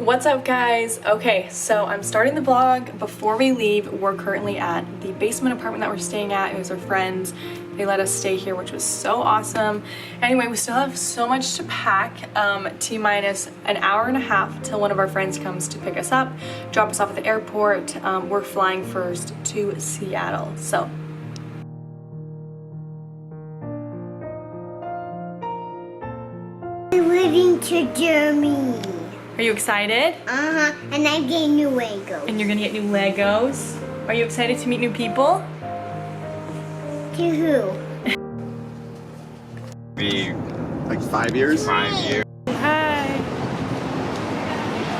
What's up, guys? Okay, so I'm starting the vlog. Before we leave, we're currently at the basement apartment that we're staying at. It was our friends. They let us stay here, which was so awesome. Anyway, we still have so much to pack. T-minus an hour and a half till one of our friends comes to pick us up, drop us off at the airport. We're flying first to Seattle, so. We're moving to Germany. Are you excited? Uh-huh, and I'm getting new Legos. And you're gonna get new Legos? Are you excited to meet new people? To who? Be like 5 years? 5 years. Hi.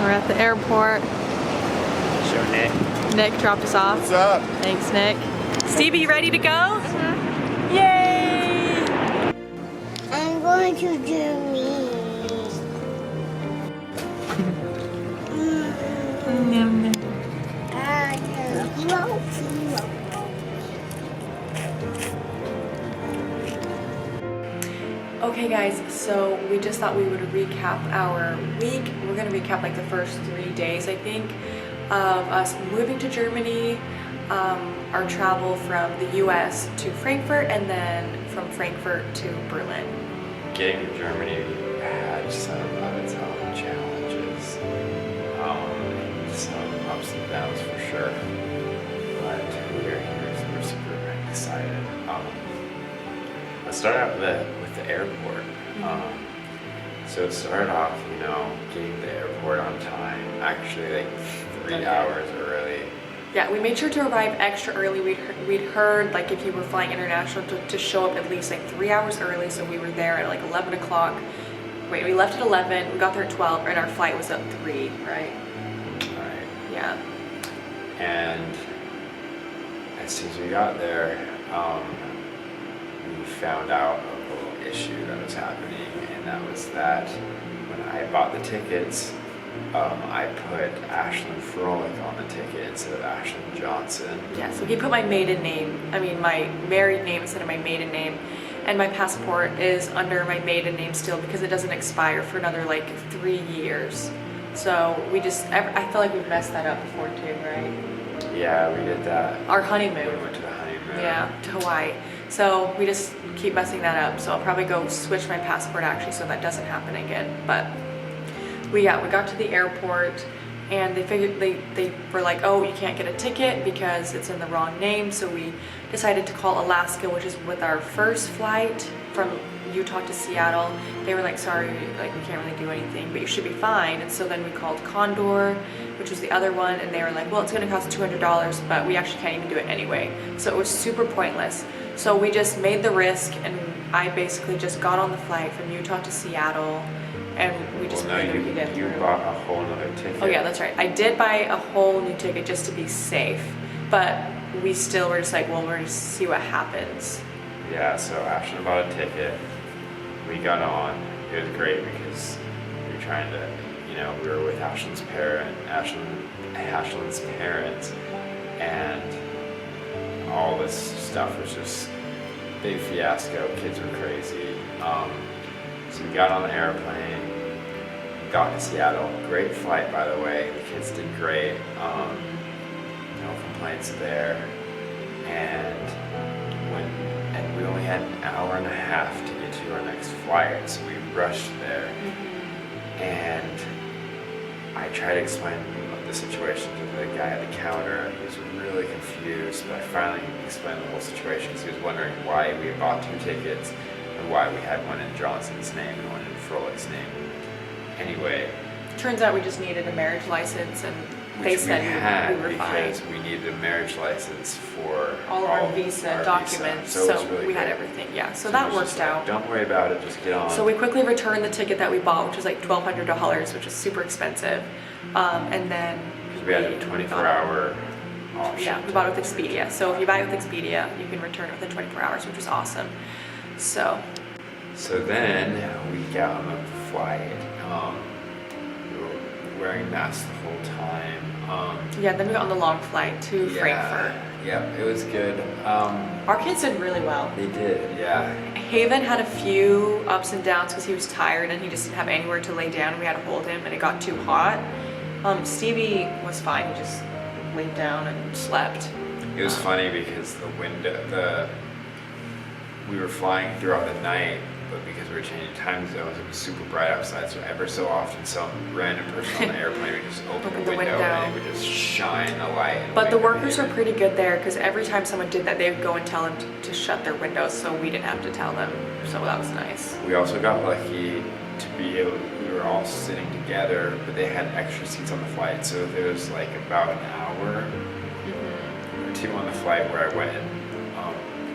We're at the airport. Show Nick. Nick dropped us off. What's up? Thanks, Nick. Stevie, you ready to go? Uh-huh. Yay! I'm going to Germany. Okay guys, so we just thought we would recap our week. We're gonna recap like the first 3 days, I think, of us moving to Germany, our travel from the US to Frankfurt, and then from Frankfurt to Berlin. Getting to Germany had some of its own challenges, some ups and downs for sure, but we are here, so we're super excited. Let's start out with the airport. So it started off, getting to the airport on time, actually like 3 hours early. Yeah, we made sure to arrive extra early. We'd heard like if you were flying international to show up at least like 3 hours early, so we were there at like 11 o'clock. Wait, we left at 11, we got there at 12, and our flight was at 3, right? Right. Yeah. And as soon as we got there, we found out a little issue that was happening, and that was that when I bought the tickets, I put Froelich on the ticket instead of Ashlyn Johnson. Yeah, so he put my married name instead of my maiden name, and my passport is under my maiden name still because it doesn't expire for another like 3 years. So I feel like we've messed that up before too, right? Yeah, we did that. Our honeymoon. We went to the honeymoon. Yeah, to Hawaii. So we just keep messing that up. So I'll probably go switch my passport actually so that doesn't happen again. But we got to the airport and they were like, oh, you can't get a ticket because it's in the wrong name. So we decided to call Alaska, which is with our first flight from Utah to Seattle. They were like, sorry, like we can't really do anything, but you should be fine. And so then we called Condor, which was the other one, and they were like, well, it's gonna cost $200, but we actually can't even do it anyway. So it was super pointless. So we just made the risk, and I basically just got on the flight from Utah to Seattle, and we just you bought a whole nother ticket. Oh yeah, that's right. I did buy a whole new ticket just to be safe, but we still were just like, well, we're gonna see what happens. Yeah, so Ashlyn bought a ticket. We got on. It was great because we were trying to, we were with Ashlyn's parents, and all this stuff was just big fiasco. Kids were crazy. So we got on the airplane, got to Seattle. Great flight, by the way. The kids did great. No complaints there. And we only had an hour and a half to get to our next flight, so we rushed there. And I tried to explain the situation to the guy at the counter. He was really confused, but I finally explained the whole situation because he was wondering why we had bought 2 tickets and why we had one in Johnson's name and one in Froelich's name. Anyway. Turns out we just needed a marriage license, and they said we were fine. Because we needed a marriage license for all of our visa documents, so really we had everything, yeah. So that worked out. Don't worry about it, just get on. So we quickly returned the ticket that we bought, which was like $1,200, which is super expensive. And then we had a 24-hour option. Yeah, we bought it with Expedia. So if you buy it with Expedia, you can return it within 24 hours, which is awesome. So then we got on the flight. We were wearing masks the whole time. Yeah, then we got on the long flight to Frankfurt. Yeah, it was good. Our kids did really well. They did, yeah. Haven had a few ups and downs because he was tired and he just didn't have anywhere to lay down. We had to hold him and it got too hot. Stevie was fine. He just laid down and slept. It was funny because we were flying throughout the night, but because we were changing time zones, it was super bright outside. So ever so often, some random person on the airplane would just open the window and it would just shine a light. But the workers are pretty good there because every time someone did that, they would go and tell them to shut their windows, so we didn't have to tell them. So that was nice. We also got lucky to be able. We were all sitting together, but they had extra seats on the flight, so there was like about an hour or two on the flight where I went and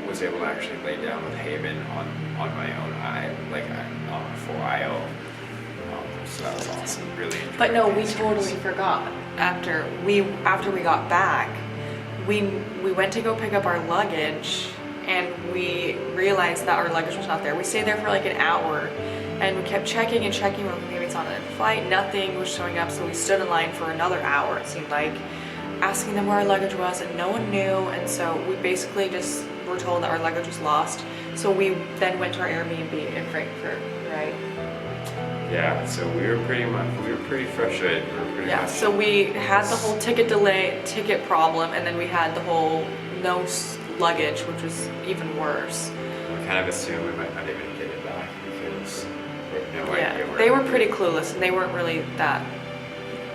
was able to actually lay down with Haven on my own eye, like on a full aisle. So that was awesome. Really enjoyed But no, the we experience. totally forgot. After we got back, we went to go pick up our luggage, and we realized that our luggage was not there. We stayed there for like an hour, and we kept checking and checking. Well, maybe it's on a flight. Nothing was showing up, so we stood in line for another hour. It seemed like, asking them where our luggage was, and no one knew. And so we basically just were told that our luggage was lost. So we then went to our Airbnb in Frankfurt, right? Yeah, so we were pretty frustrated. We were pretty Yeah, much. so we had the whole ticket problem, and then we had the whole luggage, which was even worse. We kind of assumed we might not even get it back because we had no idea Yeah, where they it were would pretty be. clueless, and they weren't really that,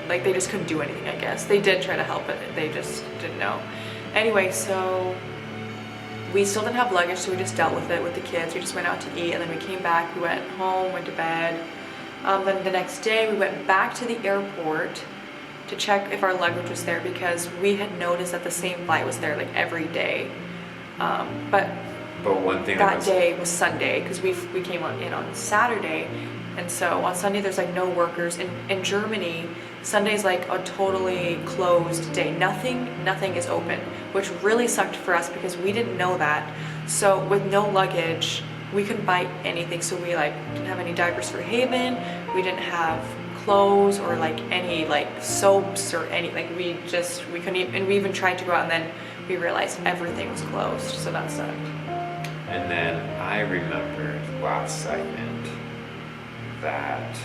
like, they just couldn't do anything, I guess. They did try to help, but they just didn't know. Anyway, so we still didn't have luggage, so we just dealt with it with the kids. We just went out to eat, and then we came back, we went home, went to bed. Then the next day, we went back to the airport to check if our luggage was there, because we had noticed that the same flight was there, like, every day. But one thing that day was Sunday, because we came in on Saturday, and so on Sunday there's like no workers. In Germany, Sunday's like a totally closed day. Nothing is open, which really sucked for us because we didn't know that. So with no luggage, we couldn't buy anything. So we like didn't have any diapers for Haven. We didn't have clothes or like any like soaps or any, like we couldn't even, and we even tried to go out, and then we realized everything was closed. So that sucked. And then I remembered last second that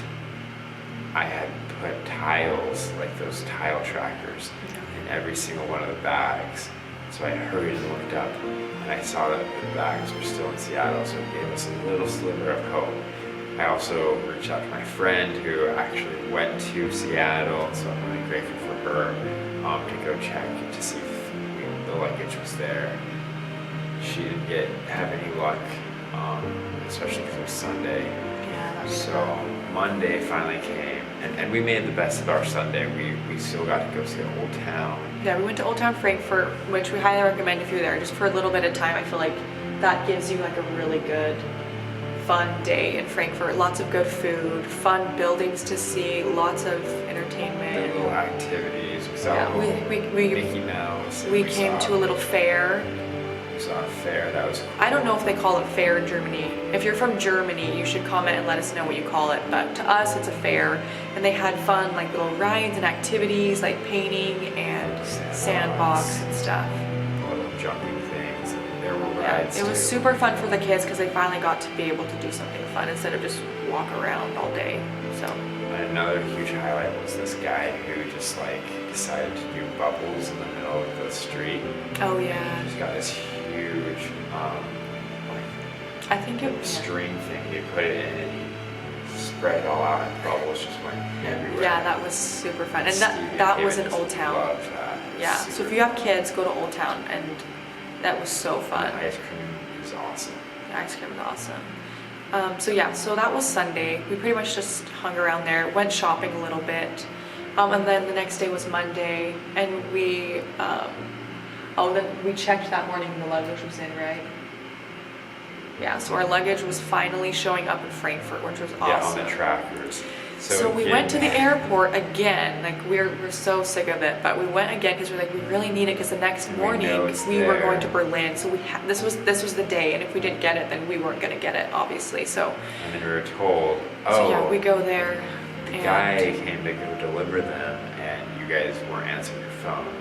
I had put tiles, like those tile trackers, in every single one of the bags. So I hurried and looked up, and I saw that the bags were still in Seattle, so it gave us a little sliver of hope. I also reached out to my friend who actually went to Seattle, so I'm really grateful for her, to go check to see if the luggage was there. She didn't have any luck, especially because it was Sunday. Yeah, that was So Monday finally came, and we made the best of our Sunday. We still got to go see the whole town. Yeah, we went to Old Town Frankfurt, which we highly recommend if you're there, just for a little bit of time. I feel like that gives you like a really good, fun day in Frankfurt. Lots of good food, fun buildings to see, lots of The entertainment. little activities. We saw Yeah, a little we Mickey Mouse. and we came to a little fair. We saw a fair. That was cool. I don't know if they call it fair in Germany. If you're from Germany, you should comment and let us know what you call it. But to us, it's a fair, and they had fun, like little rides and activities, like painting and sandbox and stuff. Little jumping things. And there were Yeah, rides. it was too. super fun for the kids because they finally got to be able to do something fun instead of just walk around all day. So And another huge highlight was this guy who just like decided to do bubbles in the middle of the street. oh yeah, He's got this huge I think it was string thing. He put it in and he spread it all out, and bubbles just went everywhere. yeah, that was super fun, and Stevie that and was in David Old Town. loved that. It was Yeah, so super if you have kids, go to Old Town, and that was so fun. The ice cream was awesome. The ice cream was awesome. So yeah, so that was Sunday. We pretty much just hung around there, went shopping a little bit, and then the next day was Monday, and we then we checked that morning and the luggage was in, right? Yeah, so our luggage was finally showing up in Frankfurt, which was awesome. Yeah, on the trackers. So we again, went to the airport again. Like we're so sick of it, but we went again because we're like, we really need it because the next We morning know it's we were going to there. Berlin. So this was the day, and if we didn't get it, then we weren't gonna get it, obviously. So And then we were told, so yeah, we go there. the and guy came to go deliver them, and you guys weren't answering your phone.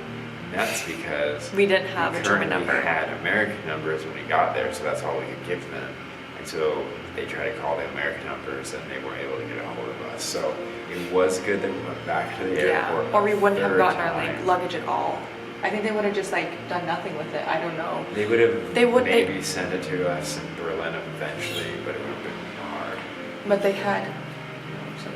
That's because we didn't have a German currently number. had American numbers when we got there, so that's all we could give them. And so they tried to call the American numbers, and they weren't able to get a hold of us. So it it was good that we went back to the Yeah, airport. or we wouldn't have third gotten our time. luggage at all. I think they would have just like done nothing with it. I don't know. They would have They- maybe sent it to us in Berlin eventually, but it would have been hard. But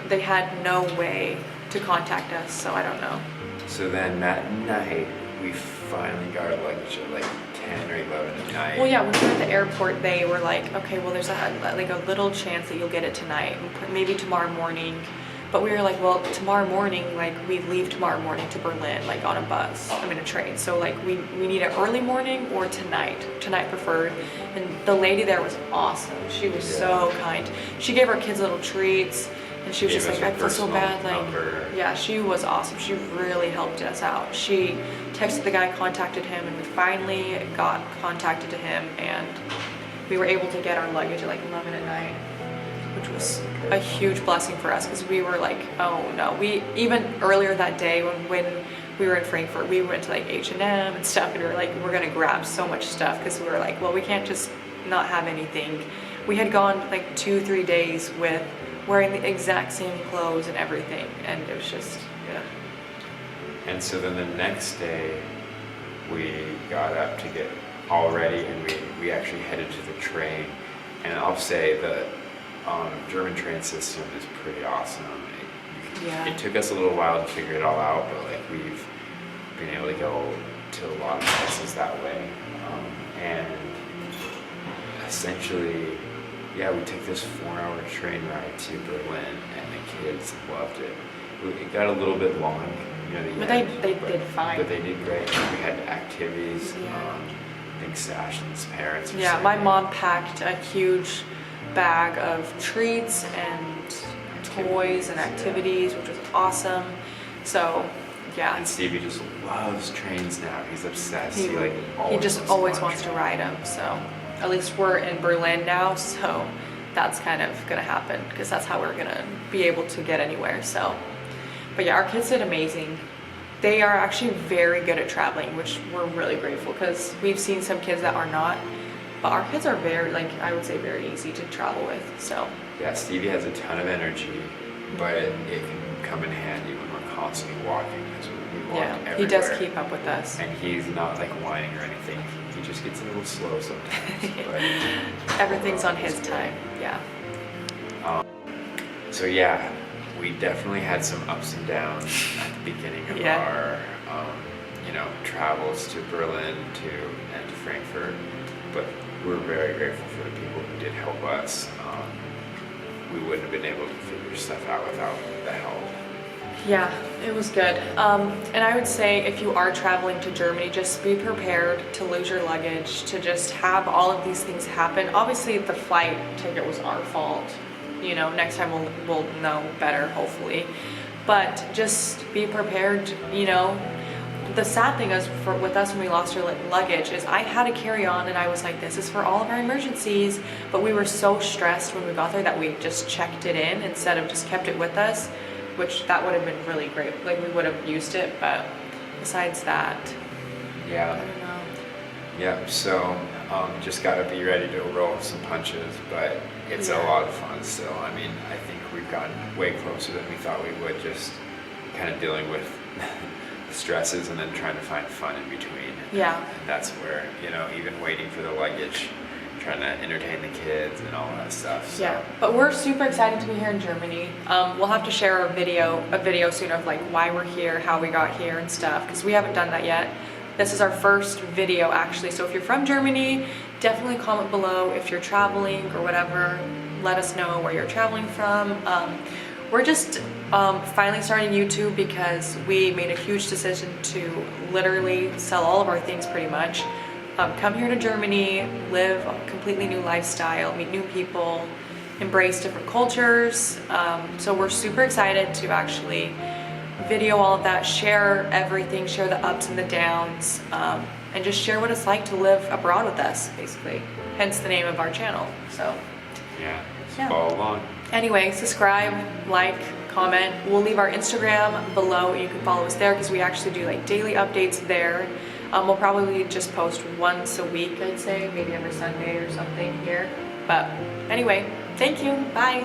they had no way to contact us, so I don't know. So then that night, we finally got our luggage at like 10 or 11 at night. Well, yeah, when we were at the airport, they were like, okay, well, there's a little chance that you'll get it tonight, maybe tomorrow morning. But we were like, well, tomorrow morning, like we leave tomorrow morning to Berlin, like on a bus, a train. So like we need it early morning or tonight preferred. And the lady there was awesome. She was so kind. She gave our kids little treats, and she was Gave just us like, her I feel so personal bad. Like, number. yeah, she was awesome. She really helped us out. She texted the guy, contacted him, and we finally got contacted to him, and we were able to get our luggage at like 11 at night, which was a huge blessing for us because we were like, oh no. We even earlier that day when we were in Frankfurt, we went to like H&M and stuff, and we were like, we're gonna grab so much stuff because we were like, well, we can't just not have anything. We had gone like 2-3 days with wearing the exact same clothes and everything, and it was just, yeah. And so then the next day, we got up to get all ready, and we actually headed to the train. And I'll say the German train system is pretty awesome. Yeah. It took us a little while to figure it all out, but like we've been able to go to a lot of places that way. And essentially, yeah, we took this 4-hour train ride to Berlin, and the kids loved it. It got a little bit long, the But end, they did fine. But they did great. We had activities. Yeah. I think Sash's parents. Were Yeah, my singing. mom packed a huge bag of treats and toys and activities, which was awesome. So, yeah. And Stevie just loves trains now. He's obsessed. He just always wants to ride them. So, at least we're in Berlin now, so that's kind of gonna happen because that's how we're gonna be able to get anywhere. So, but yeah, our kids did amazing. They are actually very good at traveling, which we're really grateful because we've seen some kids that are not, but our kids are very, like, I would say very easy to travel with, so. Yeah, Stevie has a ton of energy, but it can come in handy when we're constantly walking because we walk everywhere. He does keep up with us. And he's not like whining or anything. He just gets a little slow sometimes. But Everything's on his time, yeah. So yeah, we definitely had some ups and downs at the beginning of Yeah. our, travels to Berlin and to Frankfurt, but we're very grateful for the people who did help us. We wouldn't have been able to figure stuff out without the help. Yeah, it was good. And I would say if you are traveling to Germany, just be prepared to lose your luggage, to just have all of these things happen. Obviously, the flight ticket was our fault. Next time we'll know better, hopefully. But just be prepared, The sad thing is with us when we lost our luggage is I had to carry on, and I was like, this is for all of our emergencies. But we were so stressed when we got there that we just checked it in instead of just kept it with us, which that would have been really great. Like, we would have used it, but besides that, I Yeah. don't know. Yep. So just gotta be ready to roll some punches, but it's a Yeah. lot of fun still. I mean, I think we've gotten way closer than we thought we would, just kind of dealing with the stresses and then trying to find fun in between. Yeah. And that's where, even waiting for the luggage, trying to entertain the kids and all that stuff. So. Yeah, but we're super excited to be here in Germany. We'll have to share a video soon of like why we're here, how we got here and stuff, because we haven't done that yet. This is our first video actually, so if you're from Germany, definitely comment below if you're traveling or whatever. Let us know where you're traveling from. We're just finally starting YouTube because we made a huge decision to literally sell all of our things pretty much. Come here to Germany, live a completely new lifestyle, meet new people, embrace different cultures. So we're super excited to actually video all of that, share everything, share the ups and the downs, and just share what it's like to live abroad with us, basically. Hence the name of our channel. So Yeah. Yeah. Follow along. anyway, subscribe, like, comment. We'll leave our Instagram below. You can follow us there because we actually do like daily updates there. We'll probably just post once a week, I'd say, maybe every Sunday or something here. But anyway, thank you. Bye.